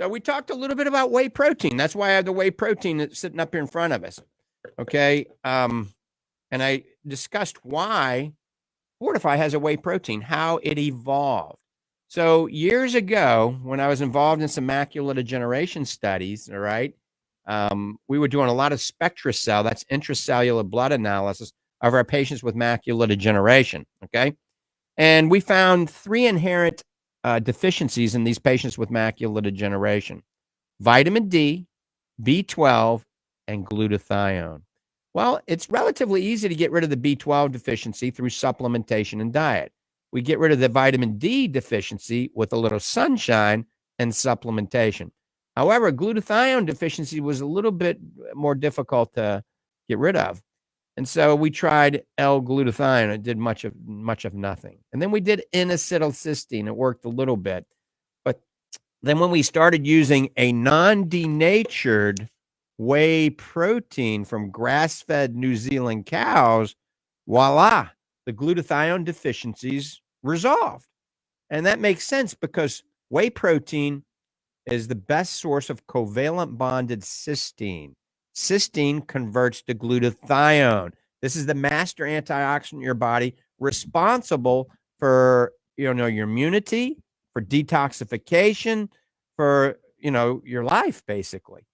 So we talked a little bit about whey protein. That's why I have the whey protein that's sitting up here in front of us. Okay. And I discussed why Fortifeye has a whey protein, how it evolved. So years ago, when I was involved in some macular degeneration studies, all right, we were doing a lot of SpectraCell, that's intracellular blood analysis of our patients with macular degeneration, okay? And we found 3 inherent deficiencies in these patients with macular degeneration: vitamin D, B12, and glutathione. Well, it's relatively easy to get rid of the B12 deficiency through supplementation and diet. We get rid of the vitamin D deficiency with a little sunshine and supplementation. However, glutathione deficiency was a little bit more difficult to get rid of. And so we tried L-glutathione. It did much of nothing. And then we did N-acetylcysteine. It worked a little bit. But then when we started using a non-denatured whey protein from grass-fed New Zealand cows, voila, the glutathione deficiencies resolved. And that makes sense because whey protein is the best source of covalent bonded cysteine. Cysteine converts to glutathione. This is the master antioxidant in your body, responsible for, your immunity, for detoxification, for, your life, basically.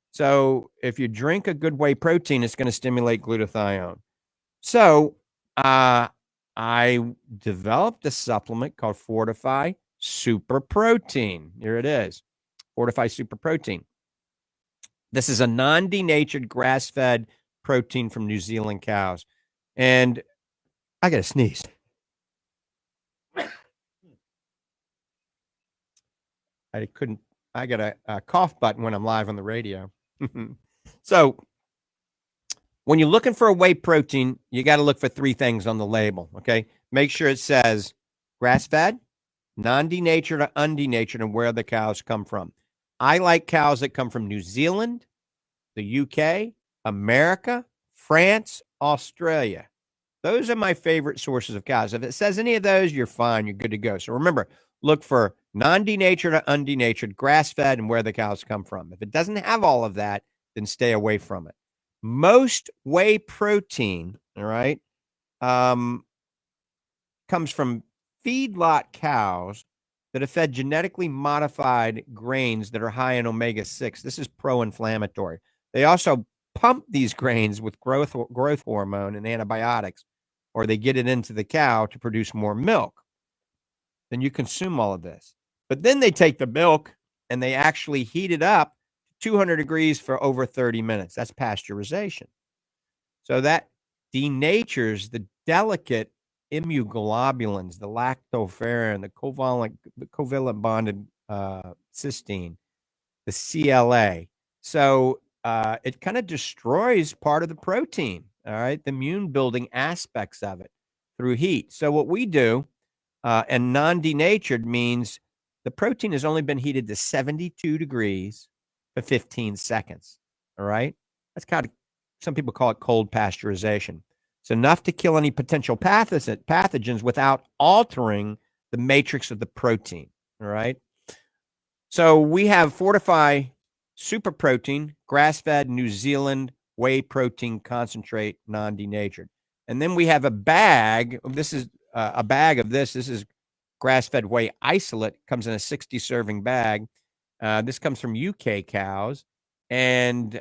So if you drink a good whey protein, it's going to stimulate glutathione. So I developed a supplement called Fortifeye Super Protein. Here it is, Fortifeye Super Protein. This is a non-denatured grass-fed protein from New Zealand cows. And I got to sneeze. I got a cough button when I'm live on the radio. So when you're looking for a whey protein, you got to look for 3 things on the label, okay? Make sure it says grass-fed, non-denatured or undenatured, and where the cows come from. I like cows that come from New Zealand, the UK, America, France, Australia. Those are my favorite sources of cows. If it says any of those, you're fine. You're good to go. So remember, look for non-denatured or undenatured, grass-fed, and where the cows come from. If it doesn't have all of that, then stay away from it. Most whey protein, all right, comes from feedlot cows that have fed genetically modified grains that are high in omega-6. This is pro-inflammatory. They also pump these grains with growth hormone and antibiotics, or they get it into the cow to produce more milk. Then you consume all of this. But then they take the milk and they actually heat it up to 200 degrees for over 30 minutes. That's pasteurization. So that denatures the delicate immunoglobulins, the lactoferrin, the covalent bonded cysteine, the CLA. So it kind of destroys part of the protein, all right, the immune building aspects of it through heat. So what we do, and non-denatured means the protein has only been heated to 72 degrees for 15 seconds, all right? That's kind of, some people call it cold pasteurization. It's enough to kill any potential pathogens without altering the matrix of the protein, all right? So we have Fortifeye Super Protein, grass-fed New Zealand whey protein concentrate, non-denatured. And then we have a bag. This is a bag of this. This is grass-fed whey isolate. Comes in a 60-serving bag. This comes from UK cows, and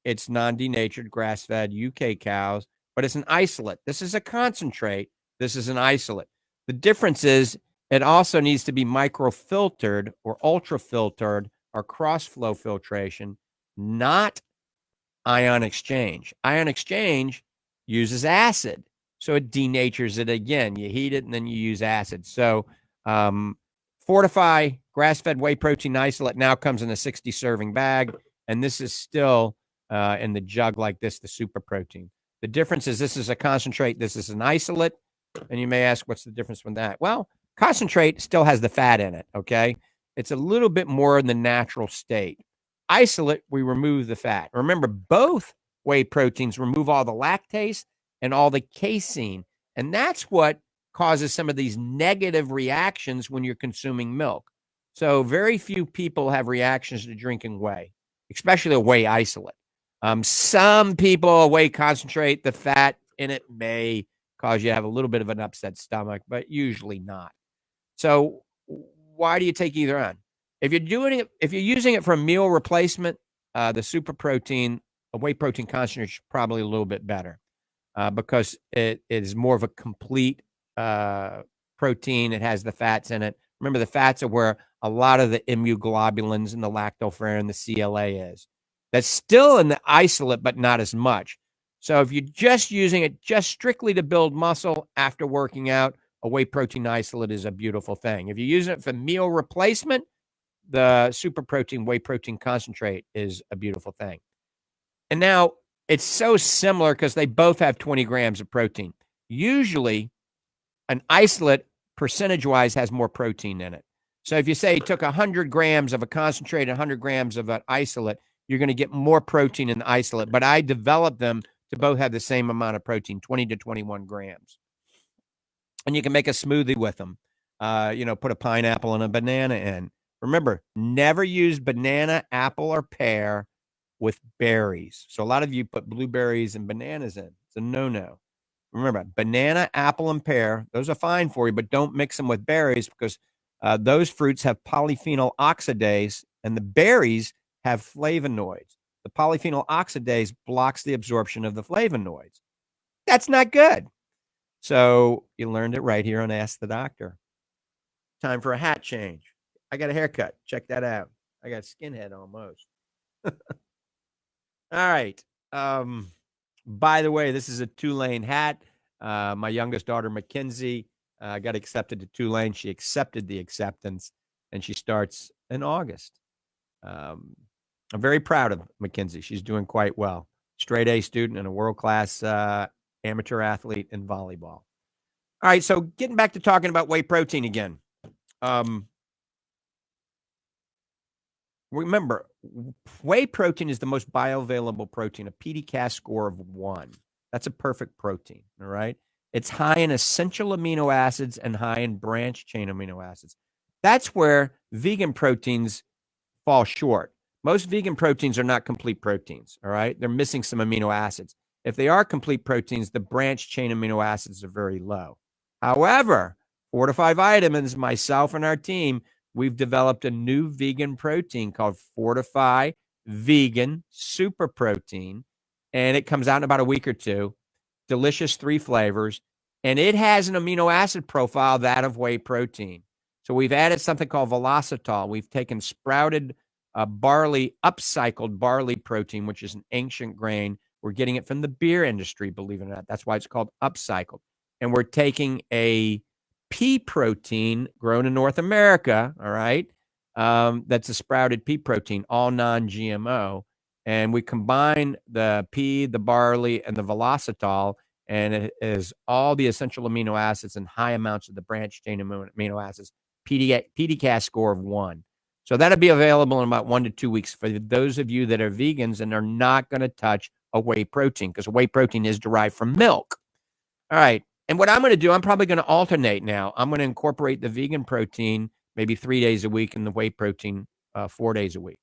it's non-denatured, grass-fed UK cows, but it's an isolate. This is a concentrate. This is an isolate. The difference is it also needs to be microfiltered or ultra-filtered or cross-flow filtration, not ion exchange. Ion exchange uses acid, so it denatures it again. You heat it, and then you use acid. So Fortifeye grass-fed whey protein isolate now comes in a 60-serving bag, and this is still in the jug like this, the super protein. The difference is this is a concentrate, this is an isolate, and you may ask, what's the difference with that? Well, concentrate still has the fat in it, okay? It's a little bit more in the natural state. Isolate, we remove the fat. Remember, both whey proteins remove all the lactase and all the casein, and that's what causes some of these negative reactions when you're consuming milk. So very few people have reactions to drinking whey, especially a whey isolate. Some people, a whey concentrate, the fat in it may cause you to have a little bit of an upset stomach, but usually not. So why do you take either on? If you're using it for a meal replacement, the super protein, a whey protein concentrate is probably a little bit better because it is more of a complete protein. It has the fats in it. Remember, the fats are where a lot of the immunoglobulins and the lactoferrin and the CLA is. That's still in the isolate, but not as much. So if you're just using it just strictly to build muscle after working out, a whey protein isolate is a beautiful thing. If you're using it for meal replacement, the super protein whey protein concentrate is a beautiful thing. And now it's so similar because they both have 20 grams of protein. Usually, an isolate percentage-wise has more protein in it. So if you say you took 100 grams of a concentrate and 100 grams of an isolate, you're going to get more protein in the isolate. But I developed them to both have the same amount of protein, 20 to 21 grams. And you can make a smoothie with them. Put a pineapple and a banana in. Remember, never use banana, apple, or pear with berries. So a lot of you put blueberries and bananas in. It's a no-no. Remember, banana, apple, and pear, those are fine for you, but don't mix them with berries because those fruits have polyphenol oxidase, and the berries have flavonoids. The polyphenol oxidase blocks the absorption of the flavonoids. That's not good. So you learned it right here on Ask the Doctor. Time for a hat change. I got a haircut. Check that out. I got a skinhead almost. All right. By the way, this is a Tulane hat. My youngest daughter, Mackenzie, got accepted to Tulane. She accepted the acceptance, and she starts in August. I'm very proud of Mackenzie. She's doing quite well. Straight A student and a world-class amateur athlete in volleyball. All right, so getting back to talking about whey protein again. Remember, whey protein is the most bioavailable protein, a pdcaas score of 1. That's a perfect protein, all right? It's high in essential amino acids and high in branch chain amino acids. That's where vegan proteins fall short. Most vegan proteins are not complete proteins, all right? They're missing some amino acids. If they are complete proteins, the branch chain amino acids are very low. However, Fortifeye Vitamins, myself and our team, we've developed a new vegan protein called Fortifeye Vegan Super Protein, and it comes out in about a week or two. Delicious 3 flavors, and it has an amino acid profile that of whey protein. So we've added something called velocitol. We've taken sprouted barley, upcycled barley protein, which is an ancient grain. We're getting it from the beer industry, believe it or not. That's why it's called upcycled. And we're taking a pea protein grown in North America, all right? That's a sprouted pea protein, all non-GMO. And we combine the pea, the barley, and the velocitol, and it is all the essential amino acids and high amounts of the branch chain amino acids, pdcaas score of 1. So that'll be available in about 1 to 2 weeks for those of you that are vegans and are not going to touch a whey protein because whey protein is derived from milk. All right. And what I'm going to do, I'm probably going to alternate now. I'm going to incorporate the vegan protein maybe 3 days a week and the whey protein 4 days a week.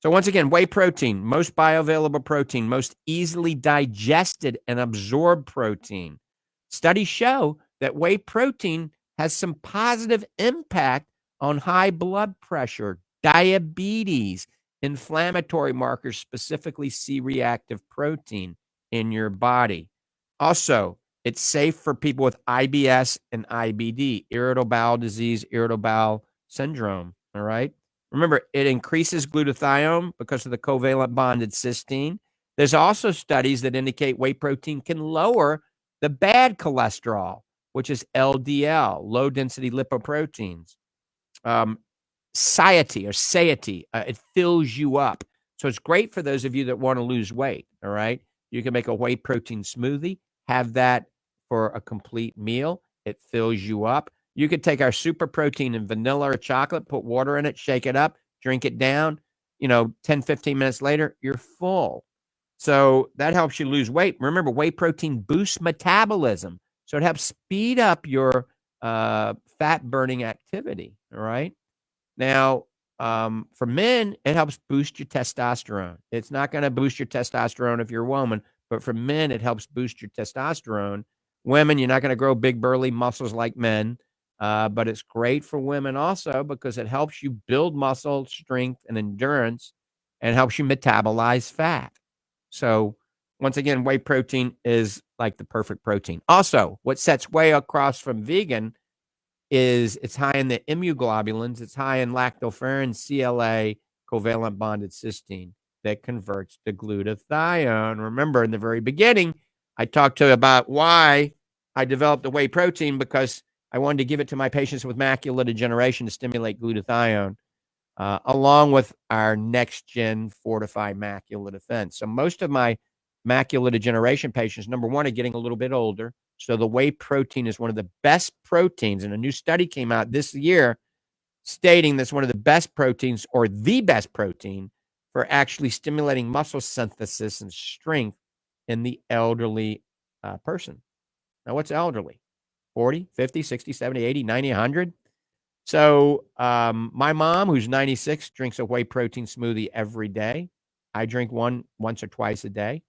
So once again, whey protein, most bioavailable protein, most easily digested and absorbed protein. Studies show that whey protein has some positive impact on high blood pressure, diabetes, inflammatory markers, specifically C-reactive protein in your body. Also, it's safe for people with IBS and IBD, irritable bowel disease, irritable bowel syndrome, all right? Remember, it increases glutathione because of the covalent bonded cysteine. There's also studies that indicate whey protein can lower the bad cholesterol, which is LDL, low-density lipoproteins. Satiety, it fills you up. So it's great for those of you that want to lose weight, all right? You can make a whey protein smoothie, have that for a complete meal. It fills you up. You could take our super protein and vanilla or chocolate, put water in it, shake it up, drink it down. 10, 15 minutes later, you're full. So that helps you lose weight. Remember, whey protein boosts metabolism. So it helps speed up your fat burning activity, all right? Now, for men, it helps boost your testosterone. It's not going to boost your testosterone if you're a woman, but for men, it helps boost your testosterone. Women, you're not going to grow big, burly muscles like men, but it's great for women also because it helps you build muscle strength and endurance and helps you metabolize fat. So, once again, whey protein is like the perfect protein. Also, what sets whey across from vegan is it's high in the immunoglobulins, it's high in lactoferrin, CLA, covalent bonded cysteine that converts to glutathione. Remember, in the very beginning, I talked to you about why I developed the whey protein because I wanted to give it to my patients with macular degeneration to stimulate glutathione, along with our next gen Fortify macular defense. So most of my macular degeneration patients, number one, are getting a little bit older. So the whey protein is one of the best proteins. And a new study came out this year stating that's one of the best proteins or the best protein for actually stimulating muscle synthesis and strength in the elderly person. Now, what's elderly? 40, 50, 60, 70, 80, 90, 100? So my mom, who's 96, drinks a whey protein smoothie every day. I drink one once or twice a day.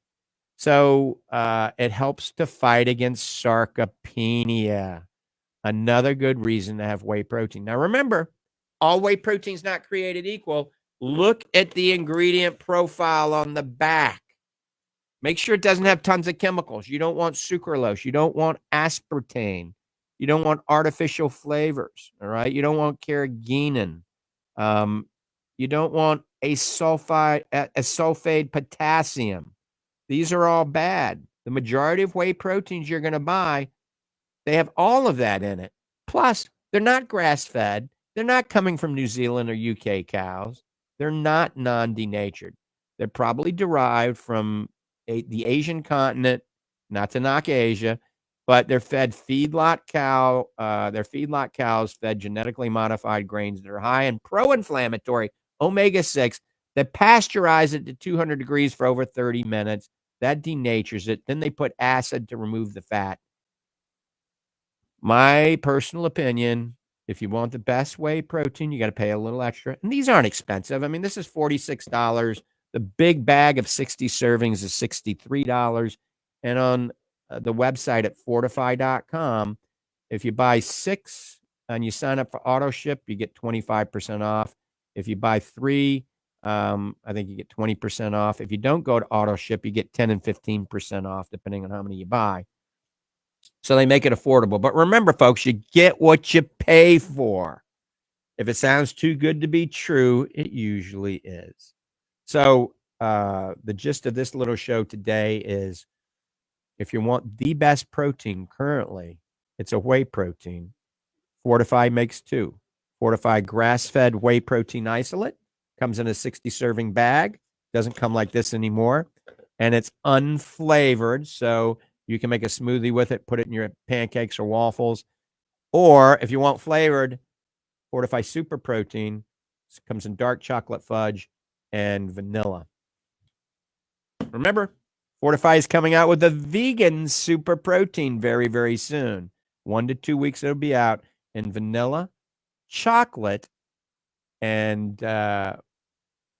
So it helps to fight against sarcopenia. Another good reason to have whey protein. Now, remember, all whey protein is not created equal. Look at the ingredient profile on the back. Make sure it doesn't have tons of chemicals. You don't want sucralose. You don't want aspartame. You don't want artificial flavors. All right. You don't want carrageenan. You don't want a sulfate potassium. These are all bad. The majority of whey proteins you're going to buy, they have all of that in it. Plus, they're not grass-fed. They're not coming from New Zealand or UK cows. They're not non-denatured. They're probably derived from the Asian continent, not to knock Asia, but they're fed feedlot cow. They're feedlot cows fed genetically modified grains that are high in pro-inflammatory omega-6 that pasteurize it to 200 degrees for over 30 minutes. That denatures it. Then they put acid to remove the fat. My personal opinion, if you want the best whey protein, you got to pay a little extra. And these aren't expensive. I mean, this is $46. The big bag of 60 servings is $63. And on the website at fortifeye.com, if you buy 6 and you sign up for auto ship, you get 25% off. If you buy 3, I think you get 20% off. If you don't go to auto ship, you get 10 and 15% off, depending on how many you buy. So they make it affordable. But remember, folks, you get what you pay for. If it sounds too good to be true, it usually is. So the gist of this little show today is if you want the best protein currently, it's a whey protein. Fortifeye makes 2. Fortifeye grass-fed whey protein isolate. Comes in a 60-serving bag. Doesn't come like this anymore. And it's unflavored, so you can make a smoothie with it, put it in your pancakes or waffles. Or if you want flavored, Fortifeye Super Protein comes in dark chocolate fudge and vanilla. Remember, Fortifeye is coming out with a vegan super protein very, very soon. 1 to 2 weeks it'll be out in vanilla, chocolate, and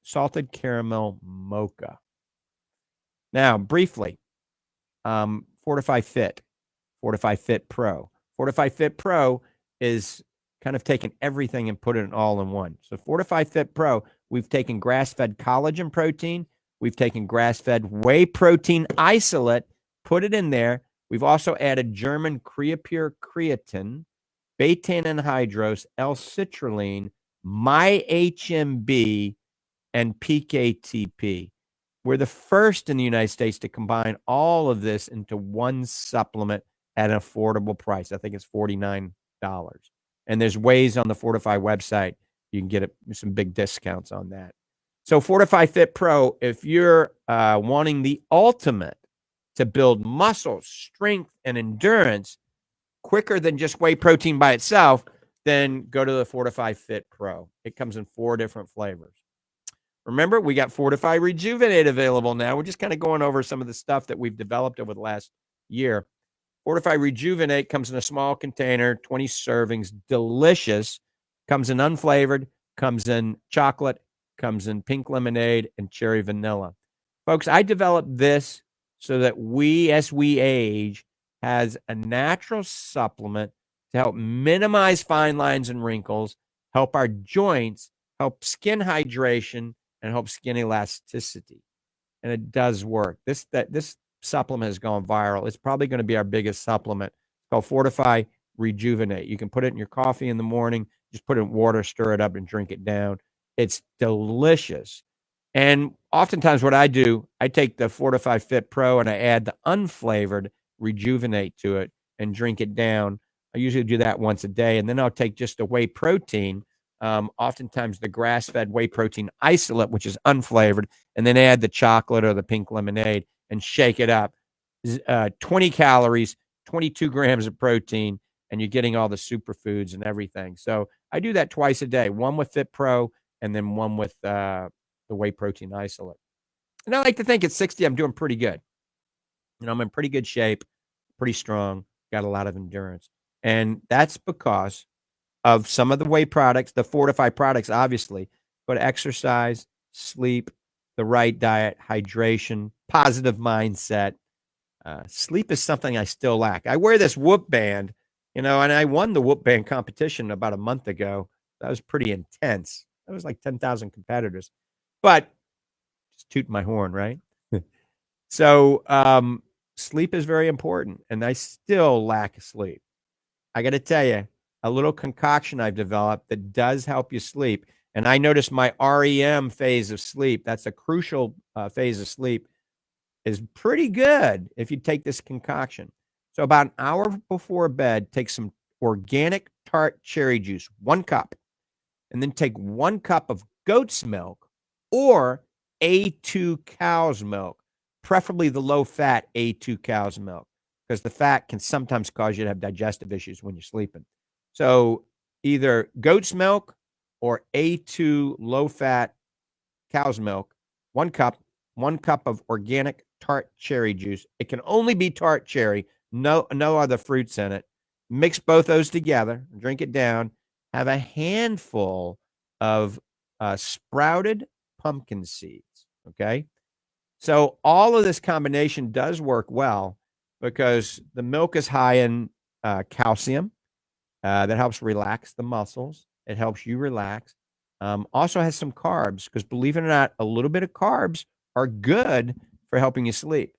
salted caramel mocha. Now, briefly, Fortifeye Fit, Fortifeye Fit Pro. Fortifeye Fit Pro is kind of taken everything and put it all in one. So Fortifeye Fit Pro, we've taken grass-fed collagen protein, we've taken grass-fed whey protein isolate, put it in there. We've also added German Creapure creatine, betaine anhydrose, L-citrulline, MyHMB, and PKTP. We're the first in the United States to combine all of this into one supplement at an affordable price. I think it's $49. And there's ways on the Fortifeye website you can get some big discounts on that. So Fortifeye Fit Pro, if you're wanting the ultimate to build muscle, strength, and endurance quicker than just whey protein by itself, then go to the Fortifeye Fit Pro. It comes in 4 different flavors. Remember, we got Fortify Rejuvenate available now. We're just kind of going over some of the stuff that we've developed over the last year. Fortify Rejuvenate comes in a small container, 20 servings, delicious. Comes in unflavored, comes in chocolate, comes in pink lemonade, and cherry vanilla. Folks, I developed this so that we, as we age, has a natural supplement to help minimize fine lines and wrinkles, help our joints, help skin hydration, and help skin elasticity. And it does work. This supplement has gone viral. It's probably going to be our biggest supplement. It's called Fortify Rejuvenate. You can put it in your coffee in the morning, just put it in water, stir it up, and drink it down. It's delicious. And oftentimes what I do, I take the Fortify Fit Pro and I add the unflavored Rejuvenate to it and drink it down. I usually do that once a day. And then I'll take just a whey protein, oftentimes the grass-fed whey protein isolate, which is unflavored, and then add the chocolate or the pink lemonade and shake it up. 20 calories, 22 grams of protein, and you're getting all the superfoods and everything. So I do that twice a day, one with Fit Pro and then one with the whey protein isolate. And I like to think at 60, I'm doing pretty good. I'm in pretty good shape, pretty strong, got a lot of endurance. And that's because of some of the whey products, the Fortify products, obviously, but exercise, sleep, the right diet, hydration, positive mindset. Sleep is something I still lack. I wear this Whoop band, and I won the Whoop band competition about a month ago. That was pretty intense. That was like 10,000 competitors, but just toot my horn, right? So sleep is very important, and I still lack sleep. I got to tell you, a little concoction I've developed that does help you sleep. And I notice my REM phase of sleep, that's a crucial phase of sleep, is pretty good if you take this concoction. So about an hour before bed, take some organic tart cherry juice, 1 cup, and then take 1 cup of goat's milk or A2 cow's milk, preferably the low-fat A2 cow's milk, because the fat can sometimes cause you to have digestive issues when you're sleeping. So either goat's milk or A2 low-fat cow's milk, 1 cup, 1 cup of organic tart cherry juice. It can only be tart cherry, no other fruits in it. Mix both those together, drink it down. Have a handful of sprouted pumpkin seeds, okay? So all of this combination does work well because the milk is high in calcium. That helps relax the muscles. It helps you relax. Also has some carbs because, believe it or not, a little bit of carbs are good for helping you sleep.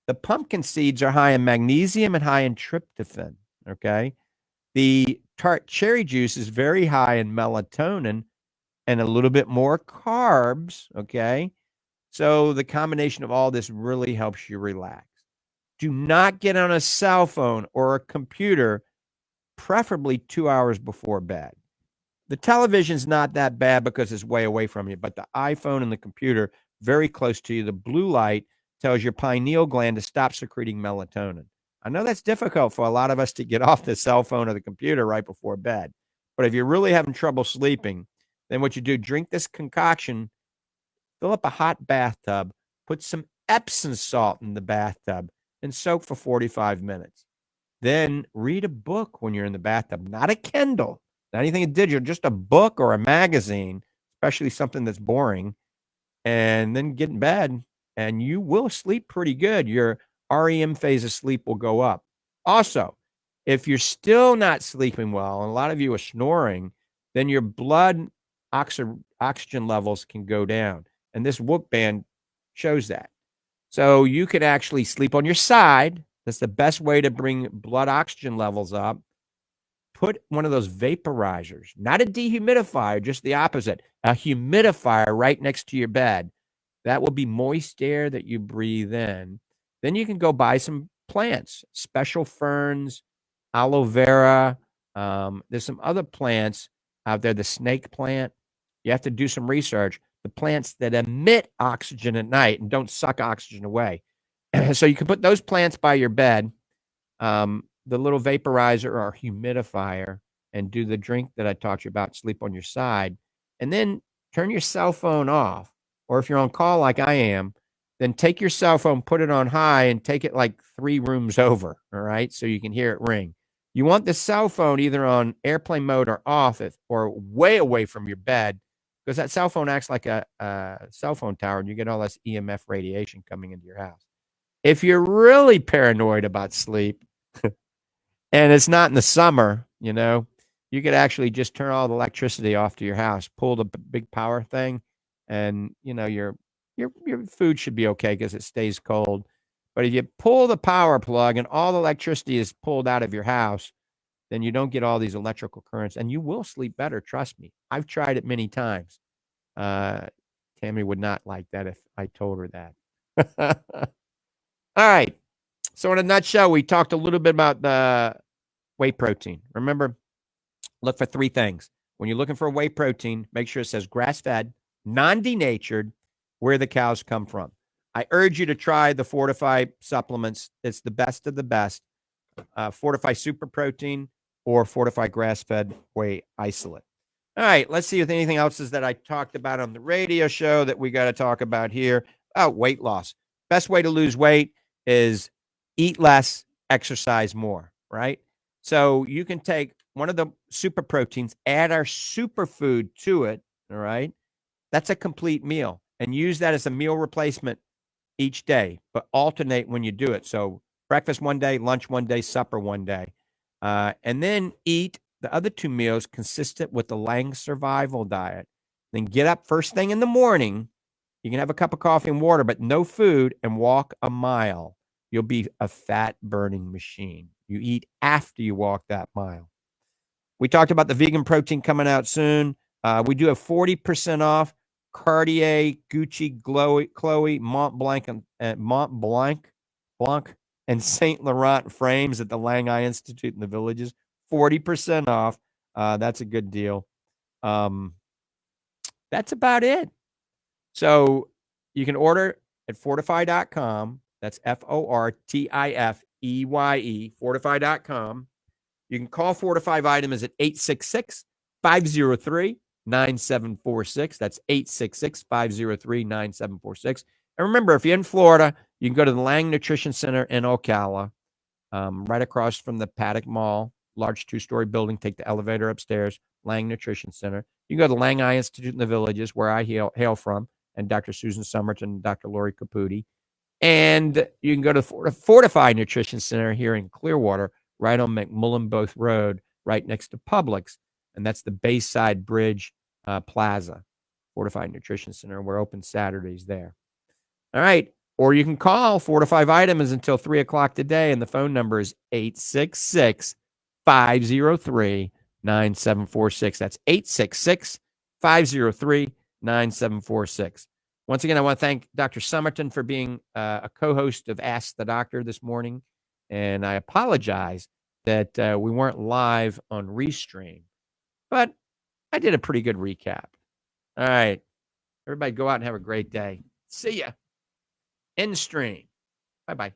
The pumpkin seeds are high in magnesium and high in tryptophan, okay? The tart cherry juice is very high in melatonin and a little bit more carbs, okay? So the combination of all this really helps you relax. Do not get on a cell phone or a computer, preferably 2 hours before bed. The television's not that bad because it's way away from you, but the iPhone and the computer very close to you, the blue light tells your pineal gland to stop secreting melatonin. I know that's difficult for a lot of us to get off the cell phone or the computer right before bed. But if you're really having trouble sleeping, then what you do, drink this concoction, fill up a hot bathtub, put some Epsom salt in the bathtub, and soak for 45 minutes. Then read a book when you're in the bathtub, not a Kindle, not anything digital, just a book or a magazine, especially something that's boring, and then get in bed, and you will sleep pretty good. Your REM phase of sleep will go up. Also, if you're still not sleeping well, and a lot of you are snoring, then your blood oxygen levels can go down. And this Whoop band shows that. So you could actually sleep on your side. That's the best way to bring blood oxygen levels up. Put one of those vaporizers, not a dehumidifier, just the opposite, a humidifier right next to your bed. That will be moist air that you breathe in. Then you can go buy some plants, special ferns, aloe vera. There's some other plants out there, the snake plant. You have to do some research. The plants that emit oxygen at night and don't suck oxygen away. So you can put those plants by your bed, the little vaporizer or humidifier, and do the drink that I taught you about, sleep on your side, and then turn your cell phone off. Or if you're on call like I am, then take your cell phone, put it on high, and take it like 3 rooms over, all right, so you can hear it ring. You want the cell phone either on airplane mode or off, or way away from your bed, because that cell phone acts like a cell phone tower, and you get all this EMF radiation coming into your house. If you're really paranoid about sleep, and it's not in the summer, you could actually just turn all the electricity off to your house, pull the big power thing, and your food should be okay because it stays cold. But if you pull the power plug and all the electricity is pulled out of your house, then you don't get all these electrical currents, and you will sleep better. Trust me. I've tried it many times. Tammy would not like that if I told her that. All right. So in a nutshell, we talked a little bit about the whey protein. Remember, look for three things. When you're looking for whey protein, make sure it says grass-fed, non-denatured, where the cows come from. I urge you to try the Fortifeye supplements. It's the best of the best. Fortifeye Super Protein or Fortifeye Grass-Fed Whey Isolate. All right, let's see if anything else is that I talked about on the radio show that we got to talk about here. Oh, weight loss. Best way to lose weight is eat less, exercise more, right? So you can take one of the super proteins, add our superfood to it, all right? That's a complete meal, and use that as a meal replacement each day, but alternate when you do it. So breakfast one day, lunch one day, supper one day, and then eat the other two meals consistent with the Lange survival diet. Then get up first thing in the morning. You can have a cup of coffee and water, but no food, and walk a mile. You'll be a fat burning machine. You eat after you walk that mile. We talked about the vegan protein coming out soon. We do have 40% off Cartier, Gucci, Chloe, Mont Blanc, and Saint Laurent frames at the Lange Eye Institute in the Villages. 40% off. That's a good deal. That's about it. So you can order at fortifeye.com. That's FORTIFEYE, fortifeye.com. You can call Fortifeye Vitamins at 866-503-9746. That's 866-503-9746. And remember, if you're in Florida, you can go to the Lange Nutrition Center in Ocala, right across from the Paddock Mall, large two-story building. Take the elevator upstairs, Lange Nutrition Center. You can go to the Lange Eye Institute in the Villages, where I hail from, and Dr. Susan Summerton and Dr. Lori Caputi. And you can go to Fortifeye Nutrition Center here in Clearwater, right on McMullen Both Road, right next to Publix. And that's the Bayside Bridge Plaza, Fortifeye Nutrition Center. We're open Saturdays there. All right. Or you can call Fortifeye Vitamins until 3 o'clock today, and the phone number is 866-503-9746. That's 866-503-9746. Once again, I want to thank Dr. Summerton for being a co-host of Ask the Doctor this morning. And I apologize that we weren't live on Restream, but I did a pretty good recap. All right. Everybody go out and have a great day. See ya. End stream. Bye-bye.